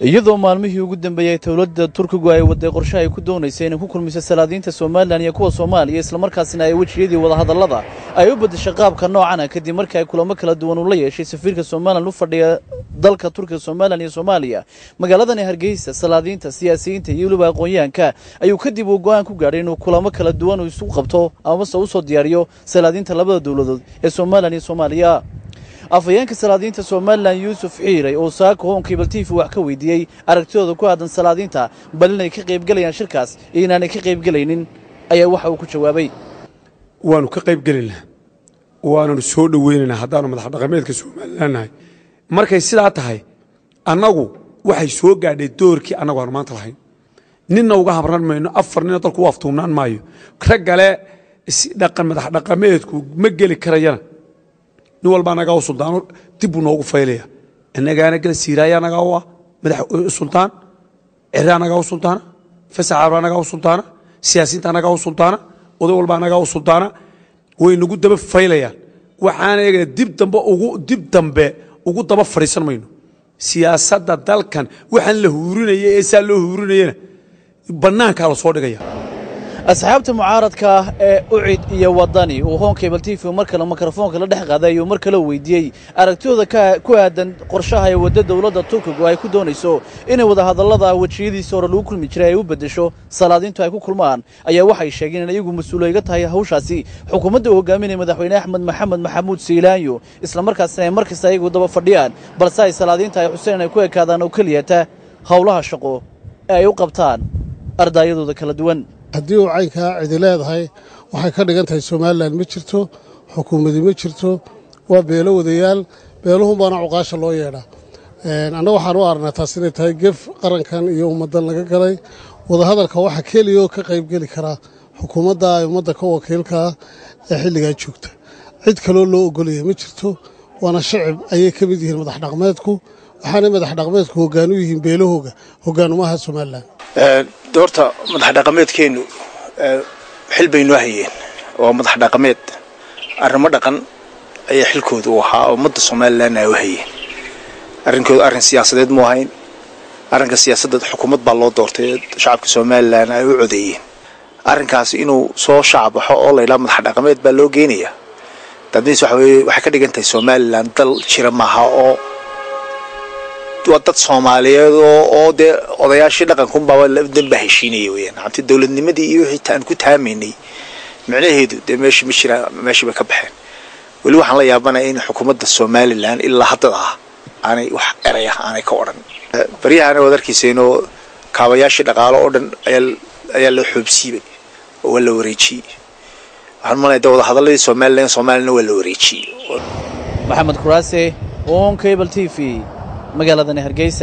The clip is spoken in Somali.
iyadoo maalmihii ugu dambeeyay dawladda Turkigu ay waday qorshe ay ku doonaysay inay ku kulmiso salaadiinta Soomaaliland iyo kuwa Soomaaliya isla markaasina ay wajiyadii wada hadallada ay u bedeshay qaabka noocan ah kadib markii ay kulamo kala duwan u la yeeshay safiirka Soomaaliland u fadhiya dalka Turkiga Soomaaliland iyo Soomaaliya magaalada Hargeysa salaadiinta siyaasiyiinta iyo waliba aqoonyahanka ayuu kadib u go'aan ku gaaray inuu kulamo kala duwan u isu qabto ama soo diyaariyo salaadiinta labada dawladood ee Soomaaliland iyo Soomaaliya afayeenka salaadiinta Soomaaliland Yuusuf Xiiray oo saako hoon cable TV wax ka weydiiyay aragtidooda ku aadan salaadiinta bal inay ka qayb galayaan shirkaas iyo inaanay ka qayb galaynin ayaa waxa uu ku jawaabay waanu ka qayb galaynaa waanu soo dhaweynaynaa haddaanu madax dhaqameedka Soomaaliland nahay markay sidaa tahay annagu waxay soo gaadhay doorkii annagu aan maanta lahayn ninna uga habran mayno afar nin dalku waaftuunaan maayo ragale dhaqan madax dhaqameedku ma geli karayana nin walba naga sultaan dib noogu faylaya annagaana gal siiraaya naga waa madax sultaan ciraa naga sultaan fasaxa naga sultaan siyaasiyiinta naga sultaan oday walba naga sultaan way nagu daba faylayaan waxaan eega dib dambe ugu daba fariisan mayno siyaasadda dalkan waxaan la huurinayay ee saa loo huurinayna banaanka la soo dhigaya asxaabta mucaaradka ee ucid iyo wadani oo hoon cable TV markale mikrofoonka la dhex qaaday iyo markale weydiiyay aragtidooda ku aadan qorshaha ay wadada dawladda Turkiga ay ku doonayso inay wada hadallada wajiyadiisa hore lagu kulmi jiray ay u bedesho salaadiintu ay ku kulmaan ayaa waxay sheegeen in iyagu mas'uuliyad ka tahay hawshaasi xukuumadda hogaaminaya madaxweyne Axmed Maxamed Maxamuud Siilaanyo isla markaasna ay markasta iyagu daba fadhiyaan balse ay salaadiinta ay Xuseen ay ku ekaadaan oo kaliya hawlaha shaqo ay u qabtaan ardayadooda kala duwan haddii uu caynka cidi leedahay waxay ka dhigan tahay Soomaaliland ma jirto xukuumadii ma jirto waa beelo wadayaal beeluhu baana cuqaasha loo yeedhaa annaga waxaan u aragnaa taas inay tahay gef qarankan iyo ummaddan laga galay wada hadalka waxa keliya ka qayb gali kara xukuumadda ay ummadda ka wakiilka ee xilligaa joogta cid kaloo loo ogolaya ma jirto waana shacab ayay ka mid yihiin madax dhaqameedku waxaana madax dhaqameedku hoggaan u yihiin beelahooga hoggaanumaha Soomaaliland doorta madax dhaqameedkeenu xil baynu hayeen oo madax dhaqameed arrimo dhaqan ay xilkoodu u ahaa ummadda Soomaaliland ay u hayeen arrinkoodu arrin siyaasadeed ma ahayn arrinka siyaasadda xukuumad baa loo doortay shacabka Soomaaliland ay u codeeyeen arrinkaas inuu soo shacbaxo oo la ilaa madax dhaqameed baa loo geenayaa dadniis waxay ka dhigan tahay Soomaaliland dal jira maaha oo dad Soomaaliyeed oo de odayaashii dhaqanku baa la dambe heshiinayay weeyaan hanti dawladnimadii iyo wixii taan ku taameynay macnaheedu de meeshii ba ka baxeen wali waxaan la yaabanahay in xukuumadda Soomaaliland ilaa hadda aanay wax eray ah aanay ka oran bariyahan wadarkiisayno kaabayaashii dhaqaale oo dhan ayaa la xubsiibay oo la wareejiyay waxaan maleeyaa wada hadalladii Soomaaliland waa la wareejiyay Maxamed Kuraase on Cable TV magaalada Hargeysa.